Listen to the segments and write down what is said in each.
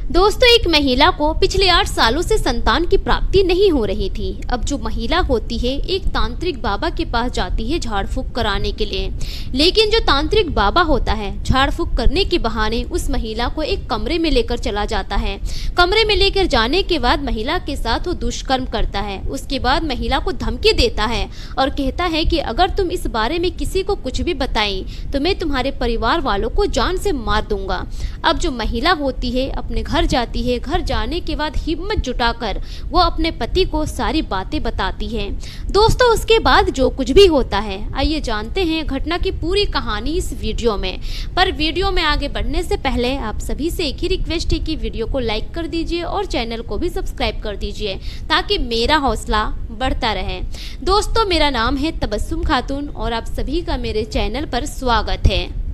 दोस्तों, एक महिला को पिछले 8 सालों से संतान की प्राप्ति नहीं हो रही थी। अब जो महिला होती है एक तांत्रिक बाबा के पास जाती है झाड़ फूक कराने के लिए। लेकिन जो तांत्रिक बाबा होता है झाड़ फूक करने के बहाने उस महिला को एक कमरे में लेकर चला जाता है। कमरे में लेकर जाने के बाद महिला के साथ वो दुष्कर्म करता है। उसके बाद महिला को धमकी देता है और कहता है कि अगर तुम इस बारे में किसी को कुछ भी बताई तो मैं तुम्हारे परिवार वालों को जान से मार दूंगा। अब जो महिला होती है अपने घर जाती है। घर जाने के बाद हिम्मत जुटाकर वो अपने पति को सारी बातें बताती है। दोस्तों, उसके बाद जो कुछ भी होता है आइए जानते हैं घटना की पूरी कहानी इस वीडियो में। पर वीडियो में आगे बढ़ने से पहले आप सभी से एक ही रिक्वेस्ट है कि वीडियो को लाइक कर दीजिए और चैनल को भी सब्सक्राइब कर दीजिए ताकि मेरा हौसला बढ़ता रहे। दोस्तों, मेरा नाम है तबस्सुम खातून और आप सभी का मेरे चैनल पर स्वागत है।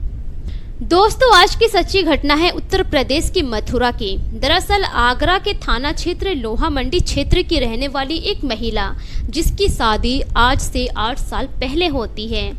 दोस्तों, आज की सच्ची घटना है उत्तर प्रदेश की मथुरा की। दरअसल आगरा के थाना क्षेत्र लोहा मंडी क्षेत्र की रहने वाली एक महिला जिसकी शादी आज से 8 साल पहले होती है,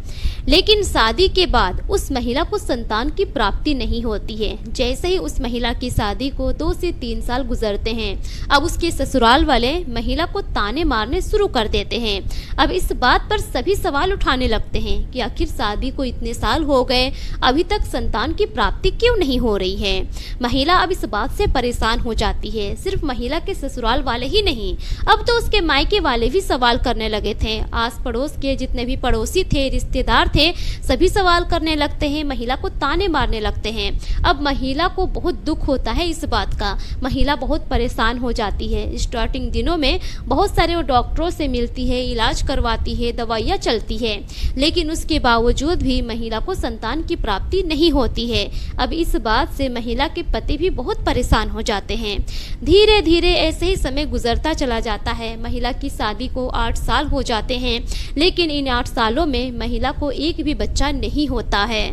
लेकिन शादी के बाद उस महिला को संतान की प्राप्ति नहीं होती है। जैसे ही उस महिला की शादी को 2 से 3 साल गुजरते हैं, अब उसके ससुराल वाले महिला को ताने मारने शुरू कर देते हैं। अब इस बात पर सभी सवाल उठाने लगते हैं कि आखिर शादी को इतने साल हो गए, अभी तक संतान की प्राप्ति क्यों नहीं हो रही है। महिला अब इस बात से परेशान हो जाती है। सिर्फ महिला के ससुराल वाले ही नहीं, अब तो उसके मायके वाले भी सवाल करने लगे थे। आस पड़ोस के जितने भी पड़ोसी थे, रिश्तेदार थे, सभी सवाल करने लगते हैं, महिला को ताने मारने लगते हैं। अब महिला को बहुत दुख होता है इस बात का। महिला बहुत परेशान हो जाती है। स्टार्टिंग दिनों में बहुत सारे वो डॉक्टरों से मिलती है, इलाज करवाती है, दवाइयाँ चलती है, लेकिन उसके बावजूद भी महिला को संतान की प्राप्ति नहीं होती है। अब इस बात से महिला के पति भी बहुत परेशान हो जाते हैं। धीरे धीरे ऐसे ही समय गुजरता चला जाता है। महिला की शादी को 8 साल हो जाते हैं, लेकिन इन 8 सालों में महिला को एक भी बच्चा नहीं होता है।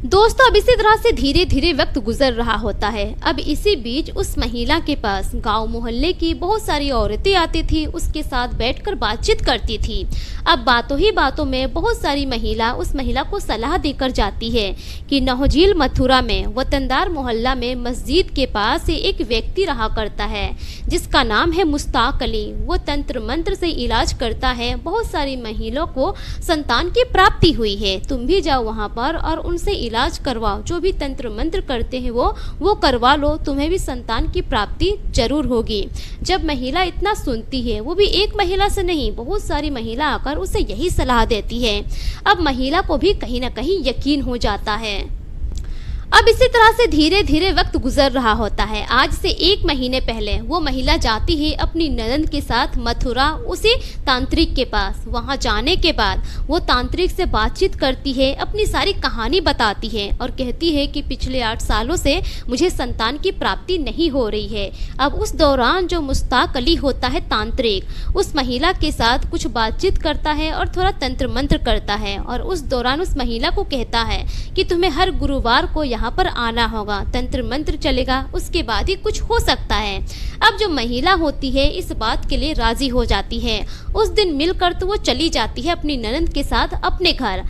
दोस्तों, अब इसी तरह से धीरे धीरे वक्त गुजर रहा होता है। अब इसी बीच उस महिला के पास गांव मोहल्ले की बहुत सारी औरतें आती थी, उसके साथ बैठकर बातचीत करती थी। अब बातों ही बातों में बहुत सारी महिला उस महिला को सलाह देकर जाती है कि नौझील मथुरा में वतनदार मोहल्ला में मस्जिद के पास से एक व्यक्ति रहा करता है जिसका नाम है मुश्ताक अली। वो तंत्र मंत्र से इलाज करता है। बहुत सारी महिलाओं को संतान की प्राप्ति हुई है। तुम भी जाओ वहाँ पर और उनसे इलाज करवाओ। जो भी तंत्र मंत्र करते हैं वो करवा लो, तुम्हें भी संतान की प्राप्ति जरूर होगी। जब महिला इतना सुनती है, वो भी एक महिला से नहीं, बहुत सारी महिला आकर उसे यही सलाह देती है। अब महिला को भी कहीं ना कहीं यकीन हो जाता है। अब इसी तरह से धीरे धीरे वक्त गुजर रहा होता है। आज से 1 महीने पहले वो महिला जाती है अपनी ननद के साथ मथुरा उसी तांत्रिक के पास। वहां जाने के बाद वो तांत्रिक से बातचीत करती है, अपनी सारी कहानी बताती है और कहती है कि पिछले 8 सालों से मुझे संतान की प्राप्ति नहीं हो रही है। अब उस दौरान जो मुश्ताक अली होता है तांत्रिक, उस महिला के साथ कुछ बातचीत करता है और थोड़ा तंत्र मंत्र करता है और उस दौरान उस महिला को कहता है कि तुम्हें हर गुरुवार को यहाँ पर आना होगा, तंत्र मंत्र चलेगा, उसके बाद ही कुछ हो सकता है। अब जो महिला होती है इस बात के लिए राजी हो जाती है। उस दिन मिलकर तो वो चली जाती है अपनी ननद के साथ अपने घर।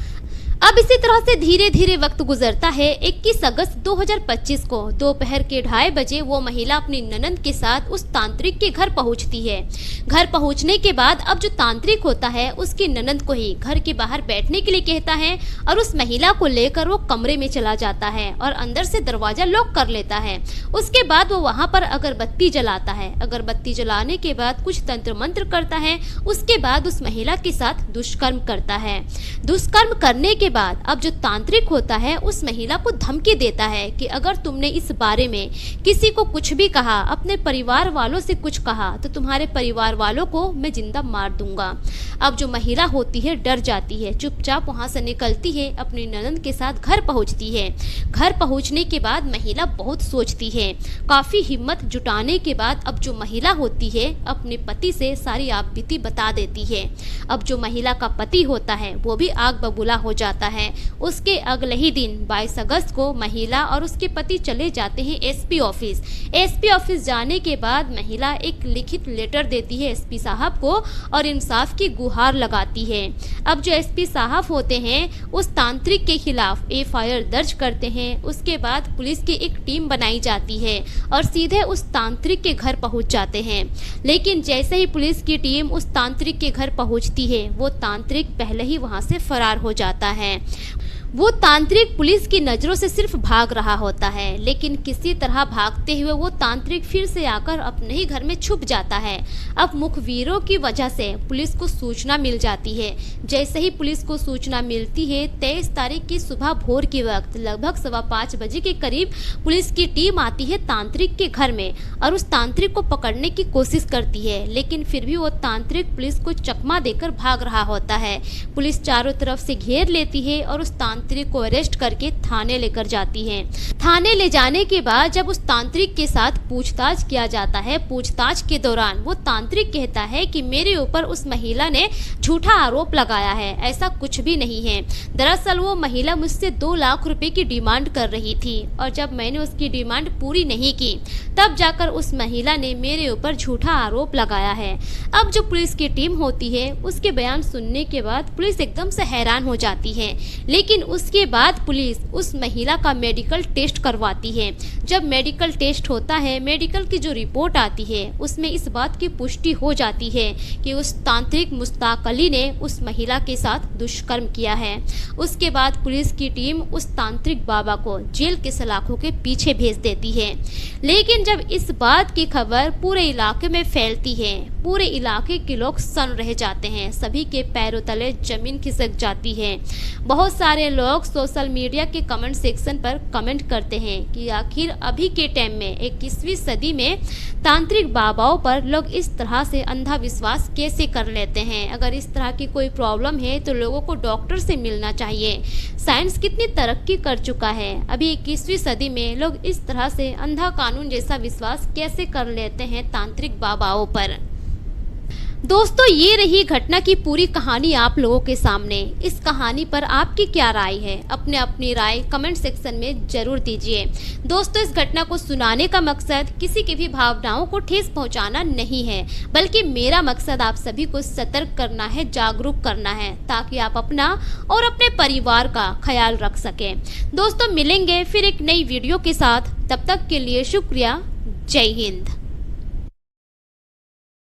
अब इसी तरह से धीरे धीरे वक्त गुजरता है। 21 अगस्त 2025 को दोपहर के 2:30 बजे वो महिला अपनी ननद के साथ उस तांत्रिक के घर पहुंचती है। घर पहुंचने के बाद अब जो तांत्रिक होता है उसकी ननद को ही घर के बाहर बैठने के लिए कहता है और उस महिला को लेकर वो कमरे में चला जाता है और अंदर से दरवाजा लॉक कर लेता है। उसके बाद वो वहां पर अगरबत्ती जलाता है। अगरबत्ती जलाने के बाद कुछ तंत्र मंत्र करता है। उसके बाद उस महिला के साथ दुष्कर्म करता है। दुष्कर्म करने के बाद अब जो तांत्रिक होता है उस महिला को धमकी देता है कि अगर तुमने इस बारे में किसी को कुछ भी कहा, अपने परिवार वालों से कुछ कहा, तो तुम्हारे परिवार वालों को मैं जिंदा मार दूंगा। अब जो महिला होती है डर जाती है, चुपचाप वहां से निकलती है, अपनी ननद के साथ घर पहुंचती है। घर पहुंचने के बाद महिला बहुत सोचती है। काफी हिम्मत जुटाने के बाद अब जो महिला होती है अपने पति से सारी आपबीती बता देती है। अब जो महिला का पति होता है वो भी आग बबूला हो जाता जाता है। उसके अगले ही दिन 22 अगस्त को महिला और उसके पति चले जाते हैं एसपी ऑफिस। एसपी ऑफिस जाने के बाद महिला एक लिखित लेटर देती है एसपी साहब को और इंसाफ की गुहार लगाती है। अब जो एसपी साहब होते हैं उस तांत्रिक के खिलाफ एफआईआर दर्ज करते हैं। उसके बाद पुलिस की एक टीम बनाई जाती है और सीधे उस तांत्रिक के घर पहुंच जाते हैं। लेकिन जैसे ही पुलिस की टीम उस तांत्रिक के घर पहुंचती है, वो तांत्रिक पहले ही वहां से फरार हो जाता है। वो तांत्रिक पुलिस की नज़रों से सिर्फ भाग रहा होता है, लेकिन किसी तरह भागते हुए वो तांत्रिक फिर से आकर अपने ही घर में छुप जाता है। अब मुखबिरों की वजह से पुलिस को सूचना मिल जाती है। जैसे ही पुलिस को सूचना मिलती है, 23 तारीख की सुबह भोर के वक्त लगभग 5:15 बजे के करीब पुलिस की टीम आती है तांत्रिक के घर में और उस तांत्रिक को पकड़ने की कोशिश करती है, लेकिन फिर भी वो तांत्रिक पुलिस को चकमा देकर भाग रहा होता है। पुलिस चारों तरफ से घेर लेती है और उस तांत्रिक को अरेस्ट करके थाने लेकर जाती है। थाने ले जाने के बाद जब उस तांत्रिक के साथ पूछताछ किया जाता है, पूछताछ के दौरान वो तांत्रिक कहता है कि मेरे ऊपर उस महिला ने झूठा आरोप लगाया है, ऐसा कुछ भी नहीं है। दरअसल वो महिला मुझसे 2 लाख रुपए की डिमांड कर रही थी और जब मैंने उसकी डिमांड पूरी नहीं की तब जाकर उस महिला ने मेरे ऊपर झूठा आरोप लगाया है। अब जो पुलिस की टीम होती है उसके बयान सुनने के बाद पुलिस एकदम से हैरान हो जाती है, लेकिन उसके बाद पुलिस उस महिला का मेडिकल टेस्ट करवाती है। जब मेडिकल टेस्ट होता है, मेडिकल की जो रिपोर्ट आती है उसमें इस बात की पुष्टि हो जाती है कि उस तांत्रिक मुश्ताक अली ने उस महिला के साथ दुष्कर्म किया है। उसके बाद पुलिस की टीम उस तांत्रिक बाबा को जेल के सलाखों के पीछे भेज देती है। लेकिन जब इस बात की खबर पूरे इलाके में फैलती है, पूरे इलाके के लोग सन्न रह जाते हैं, सभी के पैरों तले जमीन खिसक जाती है। बहुत सारे लोग सोशल मीडिया के कमेंट सेक्शन पर कमेंट करते हैं कि आखिर अभी के टाइम में 21वीं सदी में तांत्रिक बाबाओं पर लोग इस तरह से अंधा विश्वास कैसे कर लेते हैं। अगर इस तरह की कोई प्रॉब्लम है तो लोगों को डॉक्टर से मिलना चाहिए। साइंस कितनी तरक्की कर चुका है, अभी 21वीं सदी में लोग इस तरह से अंधा कानून जैसा विश्वास कैसे कर लेते हैं तांत्रिक बाबाओं पर। दोस्तों, ये रही घटना की पूरी कहानी आप लोगों के सामने। इस कहानी पर आपकी क्या राय है? अपनी राय कमेंट सेक्शन में जरूर दीजिए। दोस्तों, इस घटना को सुनाने का मकसद किसी की भी भावनाओं को ठेस पहुंचाना नहीं है, बल्कि मेरा मकसद आप सभी को सतर्क करना है, जागरूक करना है, ताकि आप अपना और अपने परिवार का ख्याल रख सकें। दोस्तों, मिलेंगे फिर एक नई वीडियो के साथ, तब तक के लिए शुक्रिया। जय हिंद।